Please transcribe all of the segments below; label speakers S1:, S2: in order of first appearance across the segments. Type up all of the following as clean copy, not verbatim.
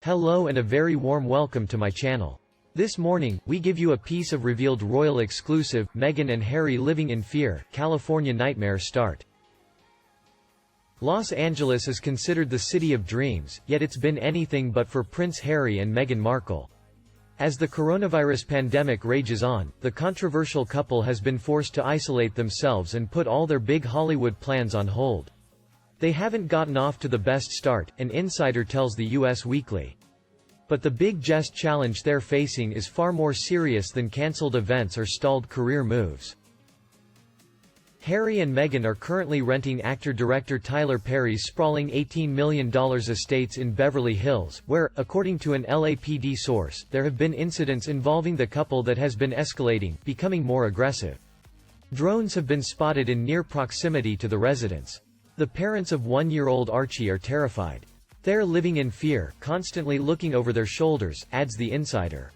S1: Hello and a very warm welcome to my channel. This morning, we give you a piece of revealed royal exclusive, Meghan and Harry living in fear, California nightmare start. Los Angeles is considered the city of dreams, yet it's been anything but for Prince Harry and Meghan Markle. As the coronavirus pandemic rages on, the controversial couple has been forced to isolate themselves and put all their big Hollywood plans on hold. They haven't gotten off to the best start, an insider tells the US Weekly. But the big jest challenge they're facing is far more serious than cancelled events or stalled career moves. Harry and Meghan are currently renting actor-director Tyler Perry's sprawling $18 million estates in Beverly Hills, where, according to an LAPD source, there have been incidents involving the couple that has been escalating, becoming more aggressive. Drones have been spotted in near proximity to the residence. The parents of one-year-old Archie are terrified. They're living in fear, constantly looking over their shoulders, adds the insider.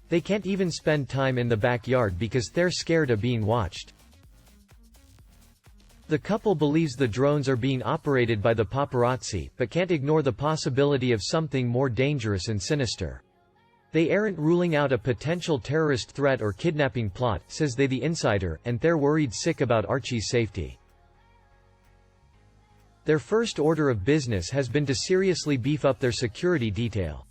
S1: They can't even spend time in the backyard because they're scared of being watched. The couple believes the drones are being operated by the paparazzi, but can't ignore the possibility of something more dangerous and sinister. They aren't ruling out a potential terrorist threat or kidnapping plot, says the insider, and they're worried sick about Archie's safety. Their first order of business has been to seriously beef up their security detail.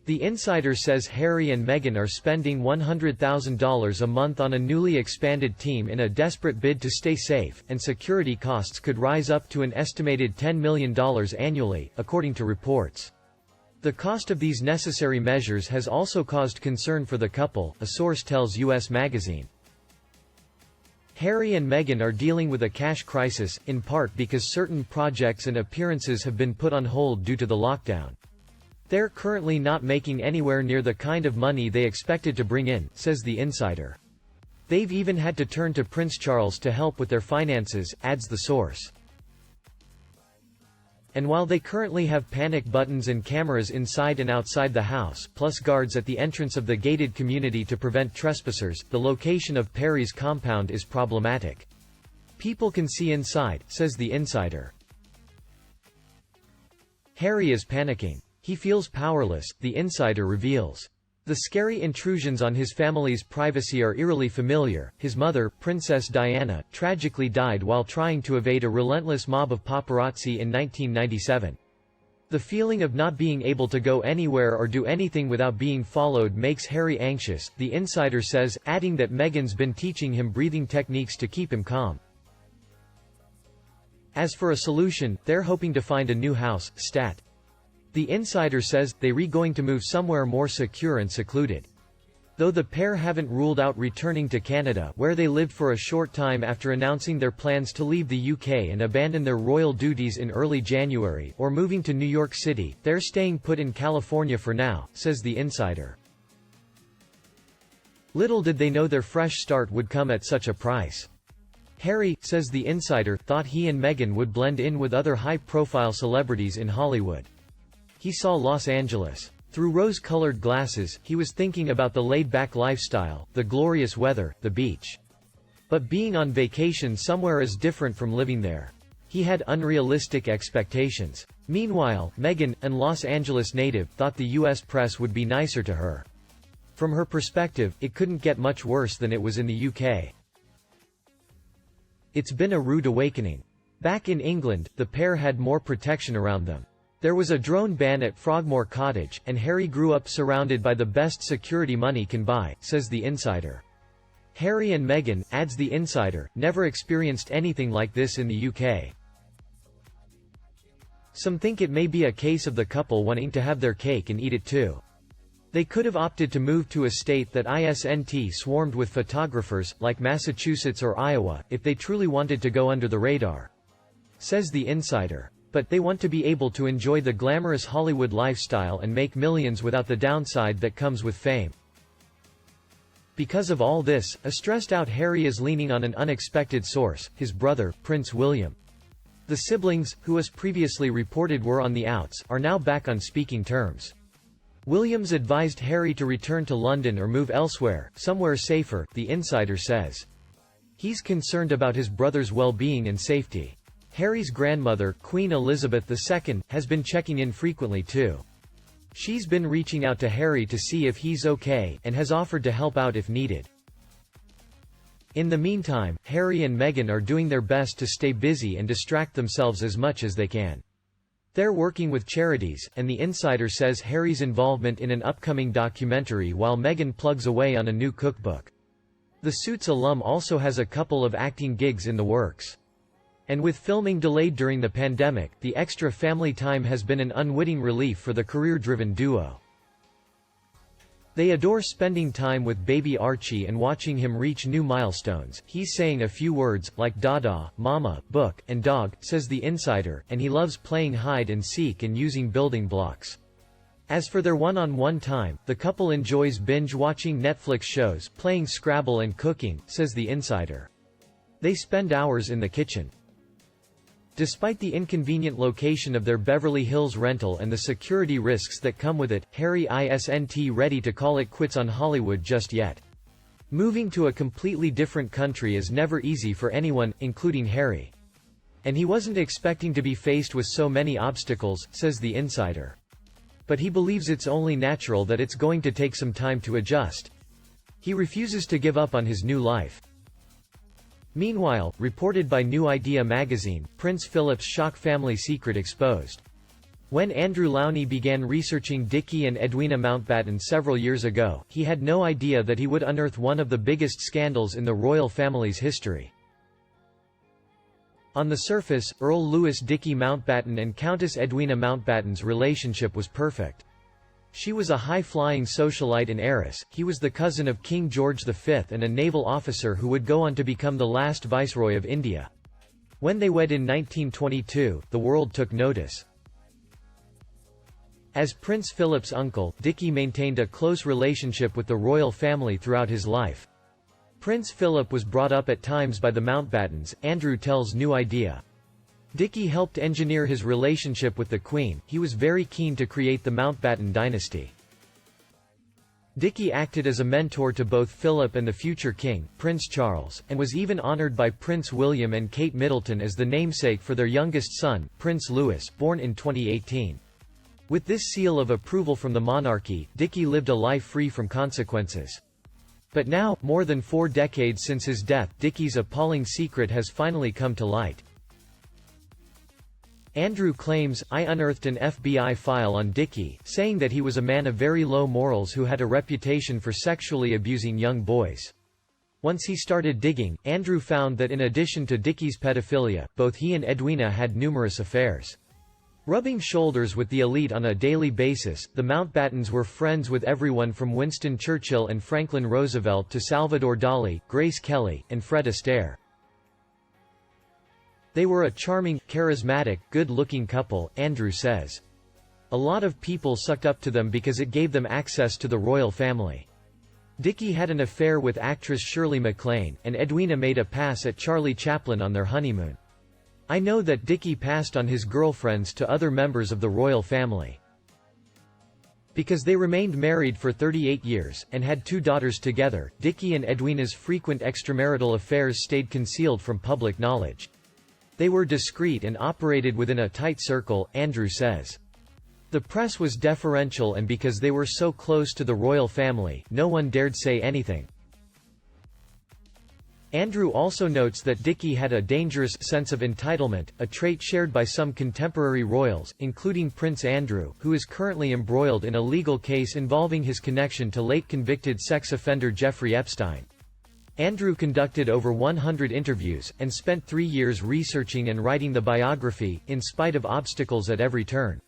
S1: The insider says Harry and Meghan are spending $100,000 a month on a newly expanded team in a desperate bid to stay safe, and security costs could rise up to an estimated $10 million annually, according to reports. The cost of these necessary measures has also caused concern for the couple, a source tells US Magazine. Harry and Meghan are dealing with a cash crisis, in part because certain projects and appearances have been put on hold due to the lockdown. They're currently not making anywhere near the kind of money they expected to bring in, says the insider. They've even had to turn to Prince Charles to help with their finances, adds the source. And while they currently have panic buttons and cameras inside and outside the house, plus guards at the entrance of the gated community to prevent trespassers, the location of Perry's compound is problematic. People can see inside, says the insider. Harry is panicking. He feels powerless, the insider reveals. The scary intrusions on his family's privacy are eerily familiar. His mother, Princess Diana, tragically died while trying to evade a relentless mob of paparazzi in 1997. The feeling of not being able to go anywhere or do anything without being followed makes Harry anxious, the insider says, adding that Meghan's been teaching him breathing techniques to keep him calm. As for a solution, they're hoping to find a new house, stat. The insider says they're going to move somewhere more secure and secluded. Though the pair haven't ruled out returning to Canada, where they lived for a short time after announcing their plans to leave the UK and abandon their royal duties in early January, or moving to New York City, they're staying put in California for now, says the insider. Little did they know their fresh start would come at such a price. Harry, says the insider, thought he and Meghan would blend in with other high-profile celebrities in Hollywood. He saw Los Angeles through rose-colored glasses. He was thinking about the laid-back lifestyle, the glorious weather, the beach. But being on vacation somewhere is different from living there. He had unrealistic expectations. Meanwhile, Meghan, an Los Angeles native, thought the US press would be nicer to her. From her perspective, it couldn't get much worse than it was in the UK. It's been a rude awakening. Back in England, the pair had more protection around them. There was a drone ban at Frogmore Cottage, and Harry grew up surrounded by the best security money can buy, says the insider. Harry and Meghan, adds the insider, never experienced anything like this in the UK. Some think it may be a case of the couple wanting to have their cake and eat it too. They could have opted to move to a state that isn't swarmed with photographers, like Massachusetts or Iowa, if they truly wanted to go under the radar, says the insider. But they want to be able to enjoy the glamorous Hollywood lifestyle and make millions without the downside that comes with fame. Because of all this, a stressed-out Harry is leaning on an unexpected source, his brother, Prince William. The siblings, who as previously reported were on the outs, are now back on speaking terms. Williams advised Harry to return to London or move elsewhere, somewhere safer, the insider says. He's concerned about his brother's well-being and safety. Harry's grandmother, Queen Elizabeth II, has been checking in frequently too. She's been reaching out to Harry to see if he's okay, and has offered to help out if needed. In the meantime, Harry and Meghan are doing their best to stay busy and distract themselves as much as they can. They're working with charities, and the insider says Harry's involvement in an upcoming documentary while Meghan plugs away on a new cookbook. The Suits alum also has a couple of acting gigs in the works. And with filming delayed during the pandemic, the extra family time has been an unwitting relief for the career-driven duo. They adore spending time with baby Archie and watching him reach new milestones. He's saying a few words, like Dada, Mama, Book, and Dog, says the insider, and he loves playing hide and seek and using building blocks. As for their one-on-one time, the couple enjoys binge-watching Netflix shows, playing Scrabble and cooking, says the insider. They spend hours in the kitchen. Despite the inconvenient location of their Beverly Hills rental and the security risks that come with it, Harry isn't ready to call it quits on Hollywood just yet. Moving to a completely different country is never easy for anyone, including Harry. And he wasn't expecting to be faced with so many obstacles, says the insider. But he believes it's only natural that it's going to take some time to adjust. He refuses to give up on his new life. Meanwhile, reported by New Idea magazine, Prince Philip's shock family secret exposed. When Andrew Lowney began researching Dickie and Edwina Mountbatten several years ago, he had no idea that he would unearth one of the biggest scandals in the royal family's history. On the surface, Earl Louis Dickie Mountbatten and Countess Edwina Mountbatten's relationship was perfect. She was a high-flying socialite and heiress. He was the cousin of King George V and a naval officer who would go on to become the last Viceroy of India. When they wed in 1922, the world took notice. As Prince Philip's uncle, Dickie maintained a close relationship with the royal family throughout his life. Prince Philip was brought up at times by the Mountbattens, Andrew tells New Idea. Dickie helped engineer his relationship with the Queen. He was very keen to create the Mountbatten dynasty. Dickie acted as a mentor to both Philip and the future king, Prince Charles, and was even honored by Prince William and Kate Middleton as the namesake for their youngest son, Prince Louis, born in 2018. With this seal of approval from the monarchy, Dickie lived a life free from consequences. But now, more than 4 decades since his death, Dickie's appalling secret has finally come to light. Andrew claims, "I unearthed an FBI file on Dickie, saying that he was a man of very low morals who had a reputation for sexually abusing young boys." Once he started digging, Andrew found that in addition to Dickie's pedophilia, both he and Edwina had numerous affairs. Rubbing shoulders with the elite on a daily basis, the Mountbattens were friends with everyone from Winston Churchill and Franklin Roosevelt to Salvador Dali, Grace Kelly, and Fred Astaire. They were a charming, charismatic, good-looking couple, Andrew says. A lot of people sucked up to them because it gave them access to the royal family. Dickie had an affair with actress Shirley MacLaine, and Edwina made a pass at Charlie Chaplin on their honeymoon. I know that Dickie passed on his girlfriends to other members of the royal family. Because they remained married for 38 years, and had 2 daughters together, Dickie and Edwina's frequent extramarital affairs stayed concealed from public knowledge. They were discreet and operated within a tight circle, Andrew says. The press was deferential, and because they were so close to the royal family, no one dared say anything. Andrew also notes that Dickie had a dangerous sense of entitlement, a trait shared by some contemporary royals, including Prince Andrew, who is currently embroiled in a legal case involving his connection to late convicted sex offender Jeffrey Epstein. Andrew conducted over 100 interviews, and spent 3 years researching and writing the biography, in spite of obstacles at every turn.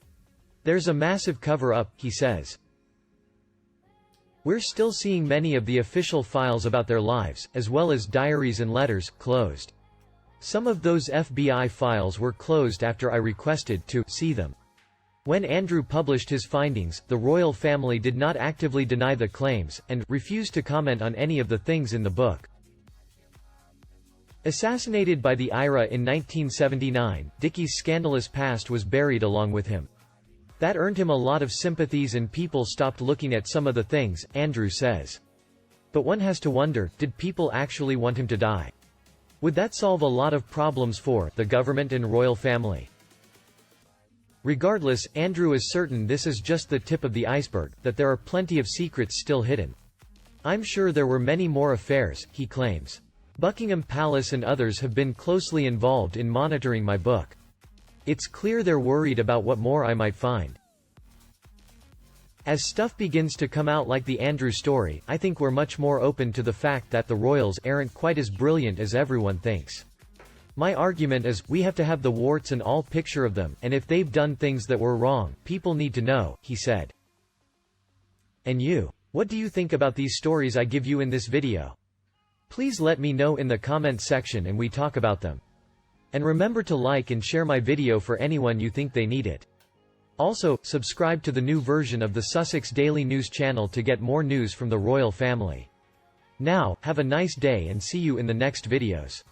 S1: There's a massive cover-up, he says. We're still seeing many of the official files about their lives, as well as diaries and letters, closed. Some of those FBI files were closed after I requested to see them. When Andrew published his findings, the royal family did not actively deny the claims, and refused to comment on any of the things in the book. Assassinated by the IRA in 1979, Dickie's scandalous past was buried along with him. That earned him a lot of sympathies, and people stopped looking at some of the things, Andrew says. But one has to wonder, did people actually want him to die? Would that solve a lot of problems for the government and royal family? Regardless, Andrew is certain this is just the tip of the iceberg, that there are plenty of secrets still hidden. "I'm sure there were many more affairs," he claims. "Buckingham Palace and others have been closely involved in monitoring my book. It's clear they're worried about what more I might find. As stuff begins to come out like the Andrew story, I think we're much more open to the fact that the royals aren't quite as brilliant as everyone thinks. My argument is, we have to have the warts and all picture of them, and if they've done things that were wrong, people need to know," he said. And you? What do you think about these stories I give you in this video? Please let me know in the comment section and we talk about them. And remember to like and share my video for anyone you think they need it. Also, subscribe to the new version of the Sussex Daily News channel to get more news from the royal family. Now, have a nice day and see you in the next videos.